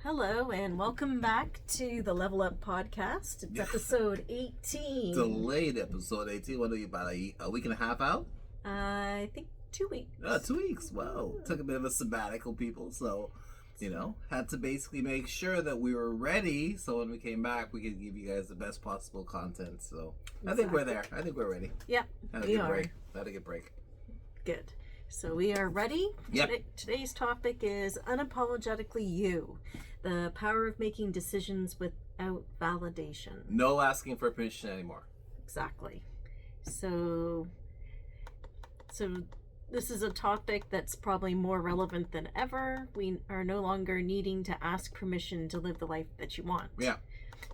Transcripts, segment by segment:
Hello and welcome back to the Level Up Podcast. It's episode 18. Delayed episode 18. What are you, about a week and a half out? I think 2 weeks. 2 weeks. Wow. Took a bit of a sabbatical, people. So, had to basically make sure that we were ready so when we came back, we could give you guys the best possible content. So, I think we're there. I think we're ready. Yep, we are. Had a good break. Good. So we are ready. Yep. Today's topic is Unapologetically You, the power of making decisions without validation. No asking for permission anymore. Exactly. So this is a topic that's probably more relevant than ever. We are no longer needing to ask permission to live the life that you want. Yeah.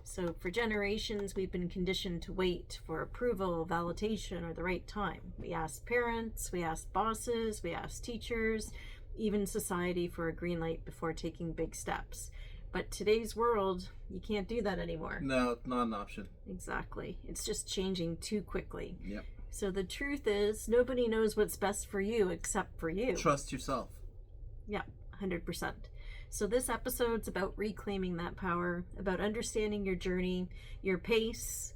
So for generations, we've been conditioned to wait for approval, validation, or the right time. We ask parents, we ask bosses, we ask teachers, even society for a green light before taking big steps. But today's world, you can't do that anymore. No, it's not an option. Exactly. It's just changing too quickly. Yep. So the truth is, nobody knows what's best for you except for you. Trust yourself. Yeah, 100%. So this episode's about reclaiming that power, about understanding your journey, your pace,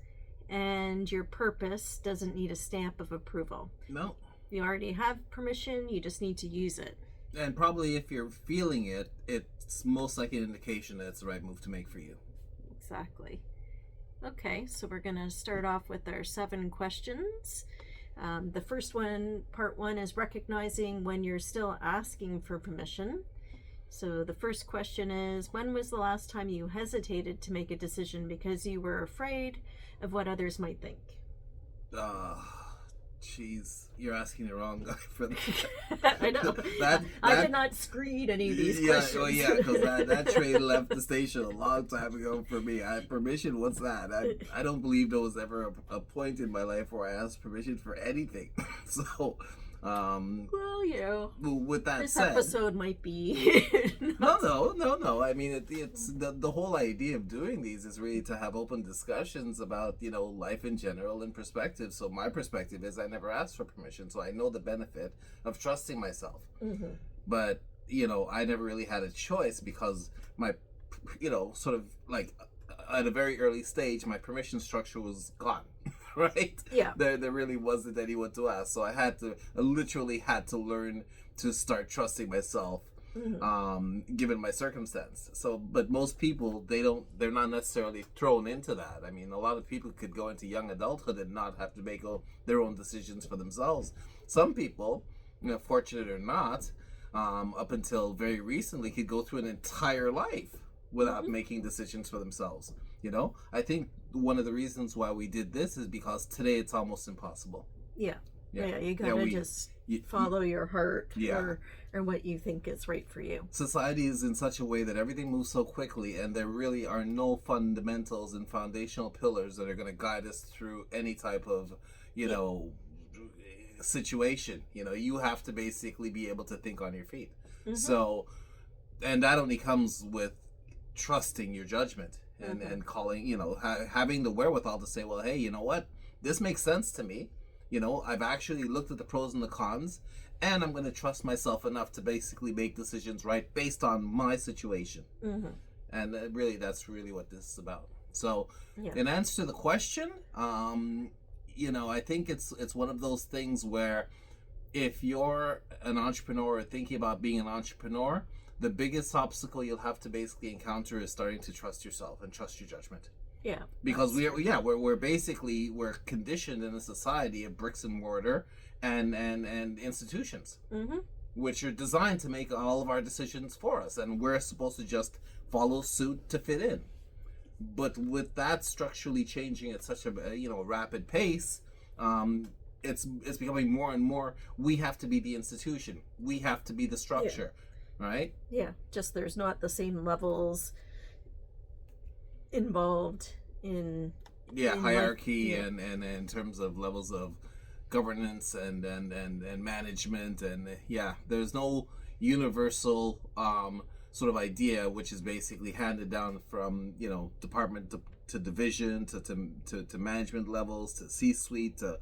and your purpose doesn't need a stamp of approval. No. You already have permission, you just need to use it. And probably if you're feeling it, it's most likely an indication that it's the right move to make for you. Exactly. Okay, so we're going to start off with our 7 questions. The first one, part 1, is recognizing when you're still asking for permission. So the first question is, when was the last time you hesitated to make a decision because you were afraid of what others might think? Jeez, you're asking the wrong guy for that. I know. I did not screen any of these questions. Well, yeah, because that train left the station a long time ago for me. Permission, what's that? I don't believe there was ever a point in my life where I asked permission for anything. So, well, with that this said, episode might be no. I mean, it's the whole idea of doing these is really to have open discussions about life in general and perspective. So my perspective is I never asked for permission, so I know the benefit of trusting myself. Mm-hmm. But I never really had a choice because my sort of like at a very early stage my permission structure was gone. Right? Yeah. There really wasn't anyone to ask. So I literally had to learn to start trusting myself, mm-hmm. Given my circumstance. So, but most people, they're not necessarily thrown into that. I mean, a lot of people could go into young adulthood and not have to make their own decisions for themselves. Some people, fortunate or not, up until very recently could go through an entire life without mm-hmm. making decisions for themselves. I think one of the reasons why we did this is because today it's almost impossible. Yeah, you gotta just follow your heart or what you think is right for you. Society is in such a way that everything moves so quickly, and there really are no fundamentals and foundational pillars that are going to guide us through any type of, situation. You have to basically be able to think on your feet. Mm-hmm. So, and that only comes with trusting your judgment. And calling, having the wherewithal to say, well, hey, you know what? This makes sense to me. I've actually looked at the pros and the cons, and I'm going to trust myself enough to basically make decisions right based on my situation. Mm-hmm. And really, that's really what this is about. So, in answer to the question, I think it's one of those things where if you're an entrepreneur or thinking about being an entrepreneur, the biggest obstacle you'll have to basically encounter is starting to trust yourself and trust your judgment. Yeah. Because we're conditioned in a society of bricks and mortar and institutions, mm-hmm. which are designed to make all of our decisions for us, and we're supposed to just follow suit to fit in. But with that structurally changing at such a rapid pace, it's becoming more and more. We have to be the institution. We have to be the structure. Yeah. Right? Yeah, just there's not the same levels involved in hierarchy and in terms of levels of governance and management there's no universal sort of idea which is basically handed down from department to division to management levels to C-suite to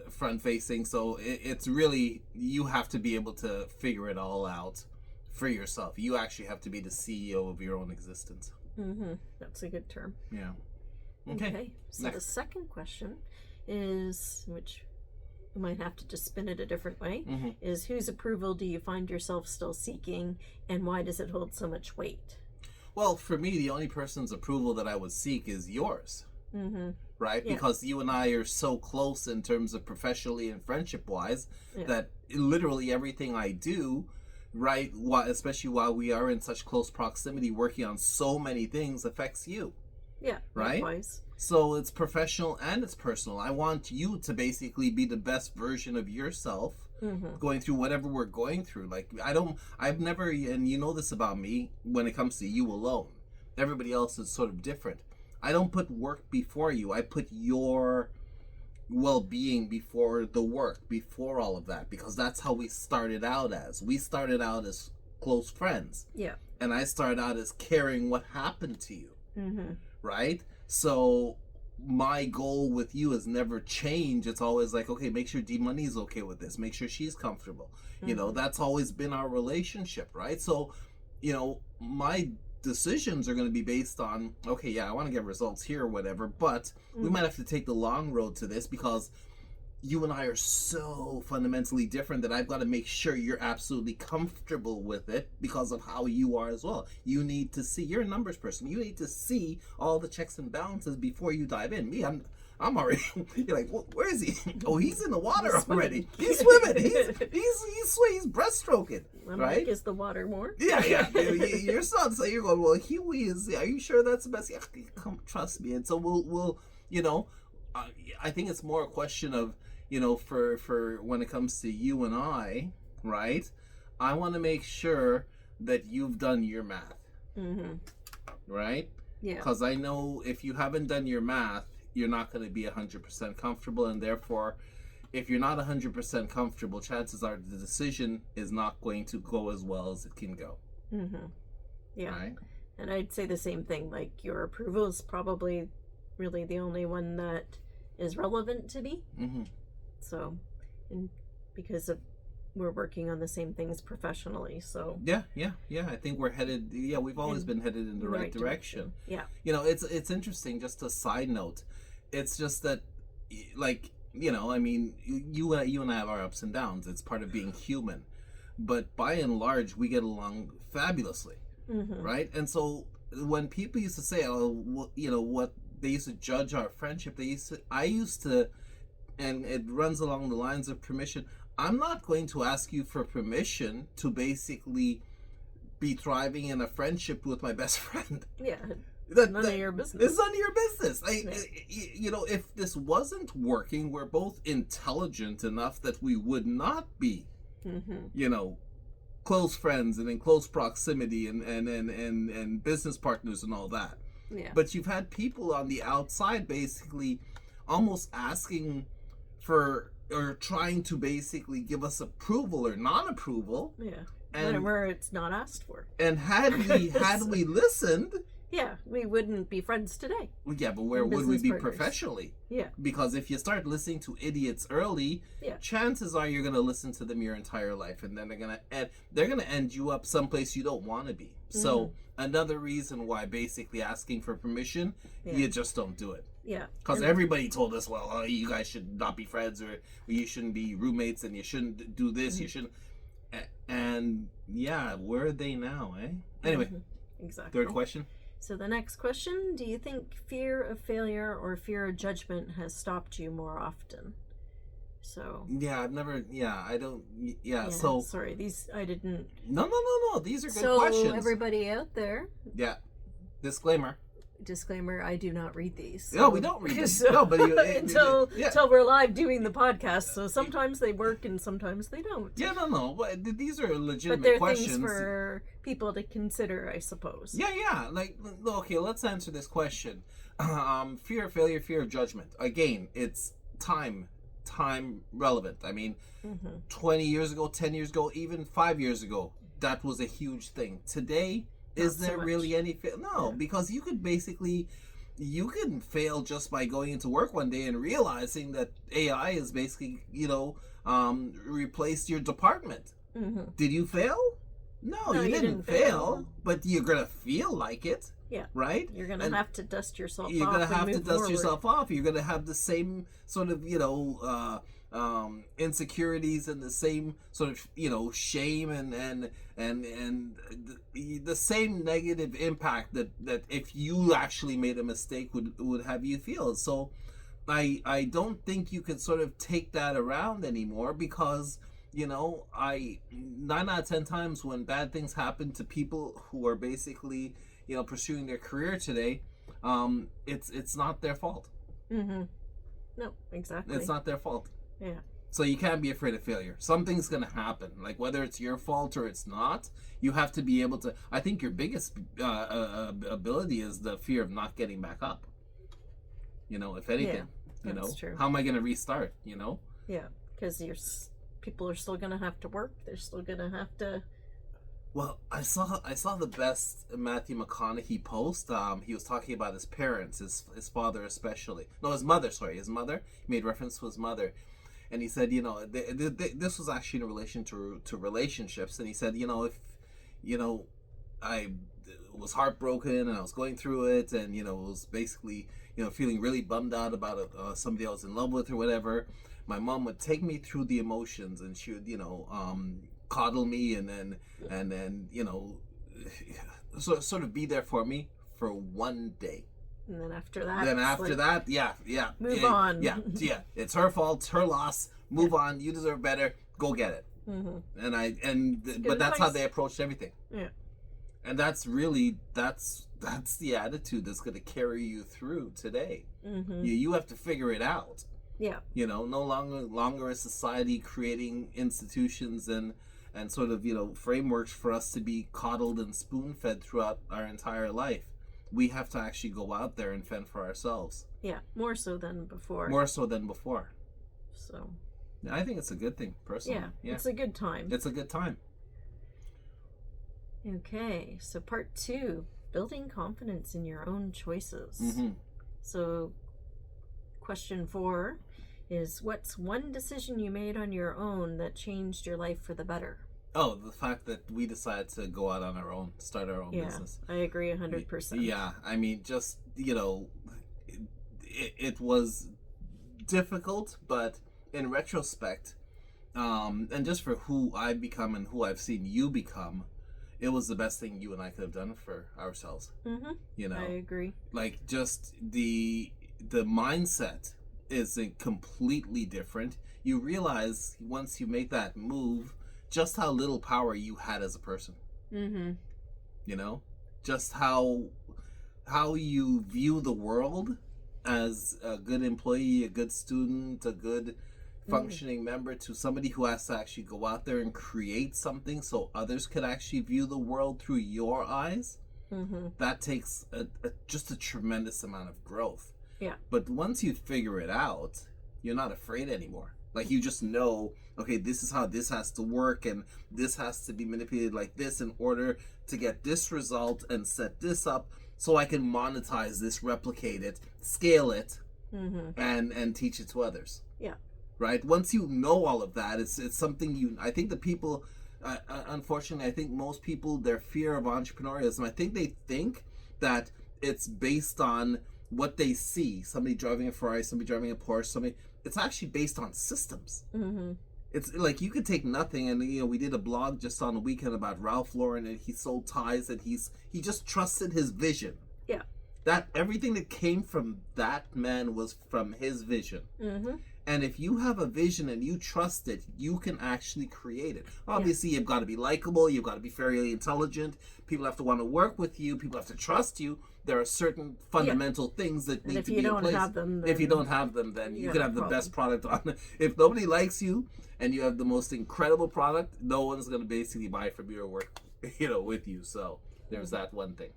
front facing. So it's really, you have to be able to figure it all out for yourself. You actually have to be the CEO of your own existence. That's a good term. Yeah. Okay. So Next. the second question is, which you might have to just spin it a different way, is whose approval do you find yourself still seeking, and why does it hold so much weight? Well, for me, the only person's approval that I would seek is yours. Right? Yeah. Because you and I are so close in terms of professionally and friendship-wise Yeah. that literally everything I do, right, especially while we are in such close proximity working on so many things, affects you. Yeah. Right? Likewise. So it's professional and it's personal. I want you to basically be the best version of yourself going through whatever we're going through. Like, I've never, and you know this about me, when it comes to you alone. Everybody else is sort of different. I don't put work before you. I put your well-being before the work, before all of that, because that's how we started out as. We started out as close friends. Yeah. And I started out as caring what happened to you. Right? So my goal with you has never changed. It's always like, okay, make sure D-Money's okay with this. Make sure she's comfortable. You know, that's always been our relationship, right? So, you know, my decisions are going to be based on, okay, yeah, I want to get results here or whatever, but we might have to take the long road to this because you and I are so fundamentally different that I've got to make sure you're absolutely comfortable with it because of how you are as well. You need to see, you're a numbers person. You need to see all the checks and balances before you dive in. Me, I'm already, you're like, well, where is he? Oh, he's in the water already. He's swimming. He's breaststroking. I'm right? like, is the water more? Yeah. Your son, so you're going, well, Huey is, are you sure that's the best? Yeah, come, trust me. And so we'll you know, I think it's more a question of, you know, for when it comes to you and I, right? I want to make sure that you've done your math. Right? Yeah. Because I know if you haven't done your math, you're not going to be 100% comfortable, and therefore, if you're not 100% comfortable, chances are the decision is not going to go as well as it can go. Yeah. Right? And I'd say the same thing. Like, your approval is probably really the only one that is relevant to me. So, and because we're working on the same things professionally, so yeah. I think we're headed. Yeah, we've always been headed in the right direction. Yeah. You know, it's interesting. Just a side note, it's just that, like, you know, I mean, you and I have our ups and downs. It's part of being human, but by and large, we get along fabulously, right? And so when people used to say, oh, you know, what they used to judge our friendship, I used to. And it runs along the lines of permission. I'm not going to ask you for permission to basically be thriving in a friendship with my best friend. Yeah. None of your business. It's none of your business. You know, if this wasn't working, we're both intelligent enough that we would not be, you know, close friends and in close proximity and business partners and all that. Yeah. But you've had people on the outside basically almost asking for, or trying to basically give us approval or non-approval. Yeah. And where it's not asked for. And had we listened, yeah, we wouldn't be friends today. Well, yeah, but where would we be professionally? Yeah. Because if you start listening to idiots early, chances are you're going to listen to them your entire life, and then they're going to end you up someplace you don't want to be. So another reason why basically asking for permission, you just don't do it. Yeah. Because everybody told us, well, you guys should not be friends, or you shouldn't be roommates, and you shouldn't do this, you shouldn't. And yeah, where are they now, eh? Anyway, exactly. Third question. So the next question, do you think fear of failure or fear of judgment has stopped you more often? So yeah, I don't. Yeah, so sorry, these I didn't. No. These are good questions. So everybody out there. Yeah. Disclaimer, I do not read these. So. No, we don't read these. So, no, but until we're live doing the podcast. So sometimes they work and sometimes they don't. Yeah, no. But these are legitimate but they're questions. Things for people to consider, I suppose. Yeah. Like, okay, let's answer this question. Fear of failure, fear of judgment. Again, it's time relevant. I mean, 20 years ago, 10 years ago, even 5 years ago, that was a huge thing. Today, is there really any fail? No, because you could basically, you can fail just by going into work one day and realizing that AI is basically, replaced your department. Did you fail? No, No, you you didn't didn't fail, fail. but you're gonna feel like it. Yeah. Right? You're going to And have to dust yourself you're off. gonna and have to move dust forward. yourself off. You're gonna have the same sort of, insecurities and the same sort of, shame and the same negative impact that if you actually made a mistake would have you feel. So I don't think you can sort of take that around anymore, because I 9 out of 10 times when bad things happen to people who are basically pursuing their career today, it's not their fault. Mm-hmm. No, exactly. It's not their fault. Yeah. So you can't be afraid of failure. Something's gonna happen, like whether it's your fault or it's not. You have to be able to. I think your biggest ability is the fear of not getting back up. If anything, that's true. how am I gonna restart? Yeah, because people are still going to have to work. They're still going to have to. Well, I saw the best Matthew McConaughey post. He was talking about his parents, his father especially. No, his mother. Sorry, his mother. He made reference to his mother, and he said, this was actually in relation to relationships. And he said, if I was heartbroken and I was going through it, and was basically feeling really bummed out about somebody I was in love with or whatever, my mom would take me through the emotions, and she would coddle me, and then sort of be there for me for one day. And then after that, move on. Yeah, it's her fault, it's her loss. Move on. You deserve better. Go get it. Mm-hmm. But that's how they approached everything. Yeah. And that's really that's the attitude that's going to carry you through today. Mm-hmm. You have to figure it out. Yeah. No longer is society creating institutions and sort of frameworks for us to be coddled and spoon fed throughout our entire life. We have to actually go out there and fend for ourselves. Yeah, more so than before. So yeah, I think it's a good thing, personally. Yeah, it's a good time. It's a good time. Okay, so part 2, building confidence in your own choices. Mm-hmm. So question 4 is, what's one decision you made on your own that changed your life for the better? Oh, the fact that we decided to go out on our own, start our own business. I agree 100%. Yeah, I mean, just, it was difficult, but in retrospect, and just for who I've become and who I've seen you become, it was the best thing you and I could have done for ourselves. Mm-hmm. I agree. Like, just the mindset is completely different. You realize once you make that move just how little power you had as a person. Mm-hmm. Just how you view the world as a good employee, a good student, a good functioning member, to somebody who has to actually go out there and create something so others could actually view the world through your eyes. Mm-hmm. That takes just a tremendous amount of growth. Yeah. But once you figure it out, you're not afraid anymore. Like, you just know, okay, this is how this has to work, and this has to be manipulated like this in order to get this result and set this up so I can monetize this, replicate it, scale it, and teach it to others. Yeah. Right? Once you know all of that, it's something I think the people, unfortunately, I think most people, their fear of entrepreneurialism, I think they think that it's based on what they see. Somebody driving a Ferrari, somebody driving a Porsche, it's actually based on systems. Mm-hmm. It's like, you could take nothing, and we did a blog just on the weekend about Ralph Lauren, and he sold ties, and he just trusted his vision. Yeah. That everything that came from that man was from his vision. Mm-hmm. And if you have a vision and you trust it, you can actually create it. Obviously, you've got to be likable. You've got to be fairly intelligent. People have to want to work with you. People have to trust you. There are certain fundamental things that need to be in place. If you don't have them, then you can have the best product on. If nobody likes you and you have the most incredible product, no one's going to basically buy from you or work, with you. So there's that one thing.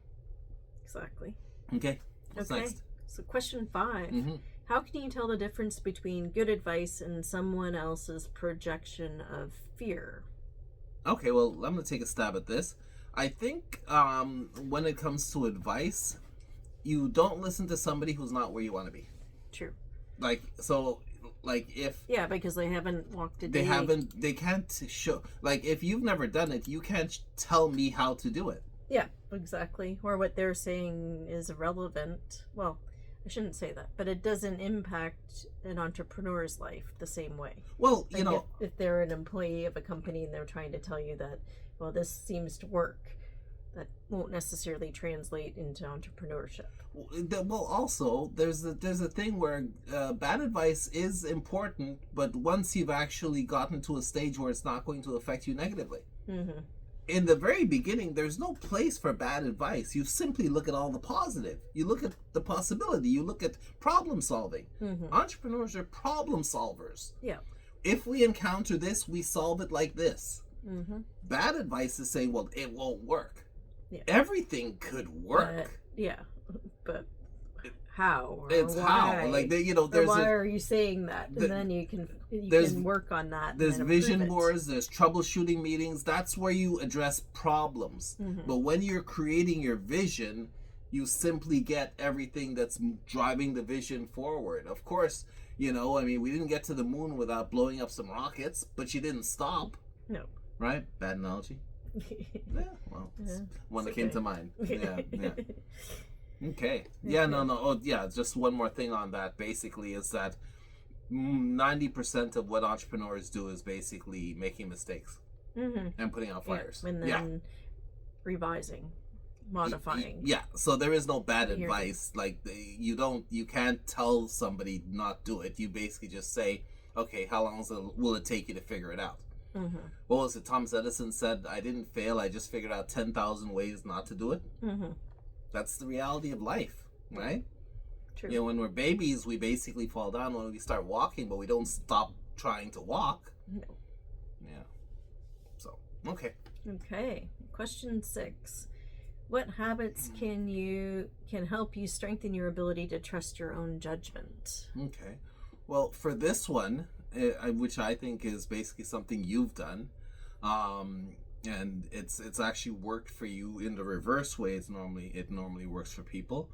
Exactly. Okay. What's next? So question 5. Mm-hmm. How can you tell the difference between good advice and someone else's projection of fear? Okay, well, I'm going to take a stab at this. I think when it comes to advice, you don't listen to somebody who's not where you want to be. True. Like, so Like if Yeah, because they haven't walked a day. they can't show, like if you've never done it, you can't tell me how to do it. Yeah, exactly. Or what they're saying is irrelevant. Well, I shouldn't say that, but it doesn't impact an entrepreneur's life the same way. Well, Like if they're an employee of a company and they're trying to tell you that, well, this seems to work, that won't necessarily translate into entrepreneurship. well, also there's a thing where bad advice is important, but once you've actually gotten to a stage where it's not going to affect you negatively. Mm-hmm. In the very beginning, there's no place for bad advice. You simply look at all the positive. You look at the possibility. You look at problem solving. Mm-hmm. Entrepreneurs are problem solvers. Yeah. If we encounter this, we solve it like this. Mm-hmm. Bad advice is saying, well, it won't work. Yeah. Everything could work. But how? Or it's why? how. Like, there's why are you saying that? And then you can work on that. There's and vision boards, there's troubleshooting meetings. That's where you address problems. Mm-hmm. But when you're creating your vision, you simply get everything that's driving the vision forward. Of course, we didn't get to the moon without blowing up some rockets, but you didn't stop. No. Right? Bad analogy. Yeah, well, one that came to mind. Yeah. Okay. Yeah, no. Oh, yeah, just one more thing on that, basically, is that 90% of what entrepreneurs do is basically making mistakes and putting out fires. And then revising, modifying. Yeah, so there is no bad advice. Like, you can't tell somebody not do it. You basically just say, okay, how long will it take you to figure it out? Mm-hmm. What was it? Thomas Edison said, I didn't fail, I just figured out 10,000 ways not to do it. Mm-hmm. That's the reality of life, right? True. When we're babies, we basically fall down when we start walking, but we don't stop trying to walk. No. Yeah. So, okay. Okay. Question 6. What habits can help you strengthen your ability to trust your own judgment? Okay. Well, for this one, which I think is basically something you've done, and it's actually worked for you in the reverse way. It normally works for people,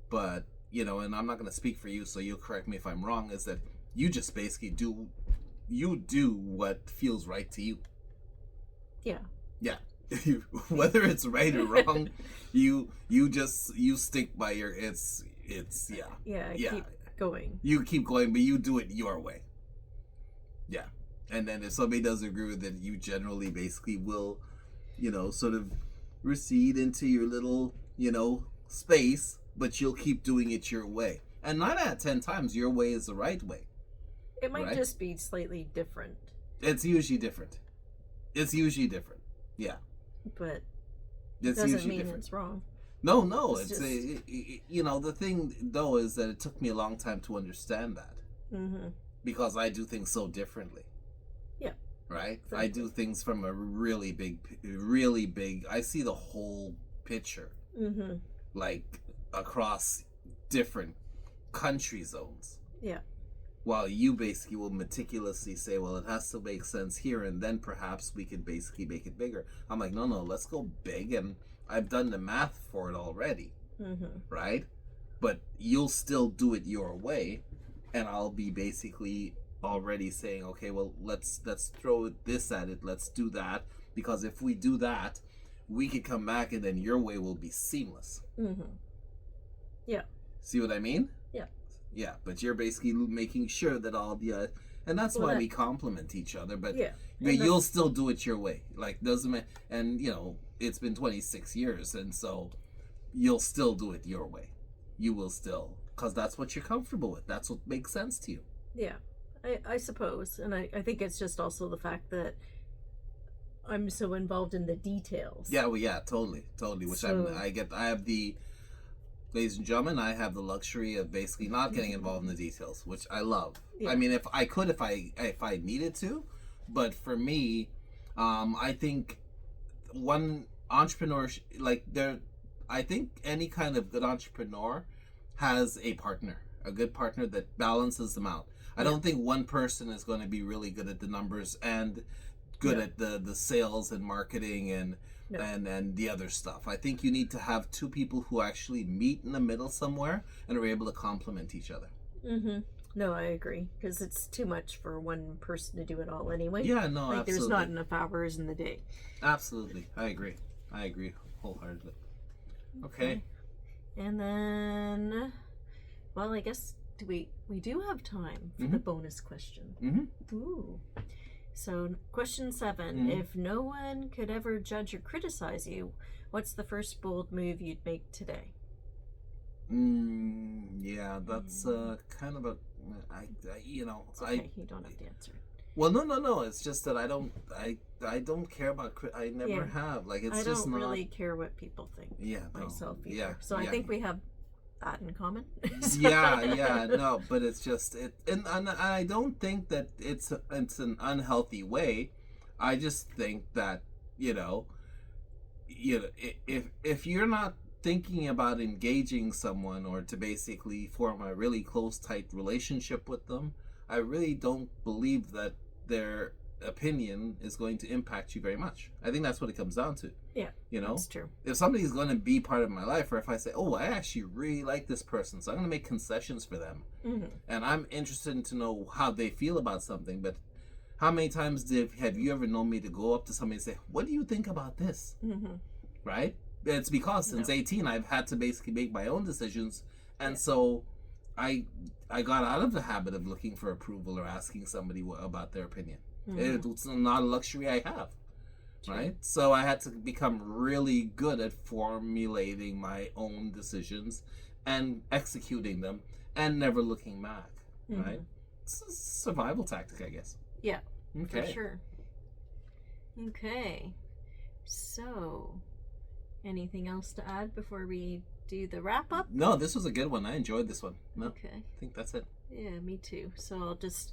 but and I'm not going to speak for you, so you'll correct me if I'm wrong. Is that you just basically do what feels right to you? Yeah. Yeah. Whether it's right or wrong, you stick by your keep going. You keep going, but you do it your way. Yeah. And then if somebody doesn't agree with it, you generally basically will, sort of recede into your little, space, but you'll keep doing it your way. And 9 out of 10 times, your way is the right way. It might just be slightly different. It's usually different. Yeah. But it doesn't mean it's wrong. No. It's the thing, though, is that it took me a long time to understand that. Mm-hmm. Because I do things so differently. Yeah. Right? I do things from a really big, I see the whole picture. Mm-hmm. Like, across different country zones. Yeah. While you basically will meticulously say, well, it has to make sense here, and then perhaps we could basically make it bigger. I'm like, no, let's go big, and I've done the math for it already. Mm-hmm. Right? But you'll still do it your way, and I'll be basically already saying, okay, well, let's throw this at it, let's do that, because if we do that, we could come back, and then your way will be seamless. Mm-hmm. Yeah. See what I mean? Yeah. Yeah, but you're basically making sure that all the and that's why we complement each other. But you'll still do it your way. Like, doesn't matter. And it's been 26 years, and so you'll still do it your way. You will still, because that's what you're comfortable with. That's what makes sense to you. Yeah, I suppose, and I think it's just also the fact that I'm so involved in the details. Yeah, well, yeah, totally. Which ladies and gentlemen, I have the luxury of basically not getting involved in the details, which I love. Yeah. I mean, if I needed to, but for me, I think one entrepreneur, I think any kind of good entrepreneur has a good partner that balances them out. I don't think one person is going to be really good at the numbers and good at the sales and marketing and the other stuff. I think you need to have two people who actually meet in the middle somewhere and are able to complement each other. Mm-hmm. No, I agree, because it's too much for one person to do it all anyway. Yeah, no, like absolutely. there's not enough hours in the day. Absolutely. I agree wholeheartedly. Okay. And then, well, I guess we do have time for the bonus question. Ooh. So question 7, if no one could ever judge or criticize you, what's the first bold move you'd make today? Yeah, that's kind of a, It's okay, you don't have to answer it. Well, no. It's just that I don't care about. I never have. Like, it's I just don't not really care what people think. Yeah, no. Myself either. Yeah, so I think we have that in common. No, but it's just and I don't think that it's an unhealthy way. I just think that if you're not thinking about engaging someone or to basically form a really close, tight relationship with them, I really don't believe that their opinion is going to impact you very much. I think that's what it comes down to. Yeah, that's true. If somebody's going to be part of my life, or if I say, oh, I actually really like this person, so I'm going to make concessions for them, and I'm interested to know how they feel about something, but how many times have you ever known me to go up to somebody and say, what do you think about this? Right? It's because since 18, I've had to basically make my own decisions, and so I got out of the habit of looking for approval or asking somebody about their opinion. It's not a luxury I have, right? So I had to become really good at formulating my own decisions and executing them and never looking back, right? It's a survival tactic, I guess. Yeah, okay. For sure. Okay, so anything else to add before we do the wrap up? No, this was a good one. I enjoyed this one. No, okay. I think that's it. Yeah, me too. So I'll just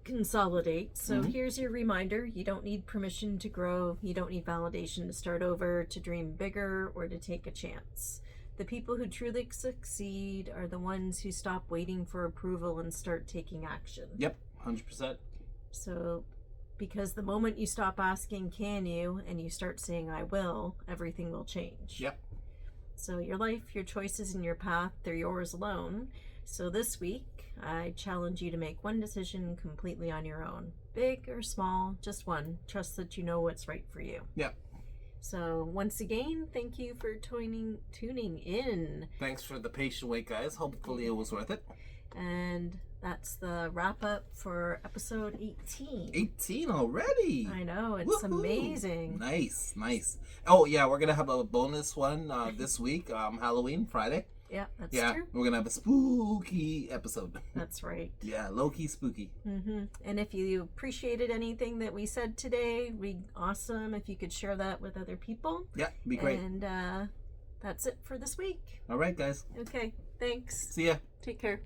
consolidate. So here's your reminder. You don't need permission to grow. You don't need validation to start over, to dream bigger, or to take a chance. The people who truly succeed are the ones who stop waiting for approval and start taking action. Yep, 100%. So, because the moment you stop asking, can you, and you start saying, I will, everything will change. Yep. So your life, your choices, and your path, they're yours alone. So this week, I challenge you to make one decision completely on your own. Big or small, just one. Trust that you know what's right for you. Yep. So once again, thank you for tuning in. Thanks for the patient wait, guys. Hopefully it was worth it. And that's the wrap up for episode 18. 18 already. I know, it's amazing. Nice. Oh yeah, we're gonna have a bonus one this week, Halloween Friday. Yeah, that's true. We're gonna have a spooky episode. That's right. Yeah, low-key spooky. And if you appreciated anything that we said today, we awesome if you could share that with other people. Yeah, be great. And that's it for this week. All right, guys. Okay, thanks. See ya. Take care.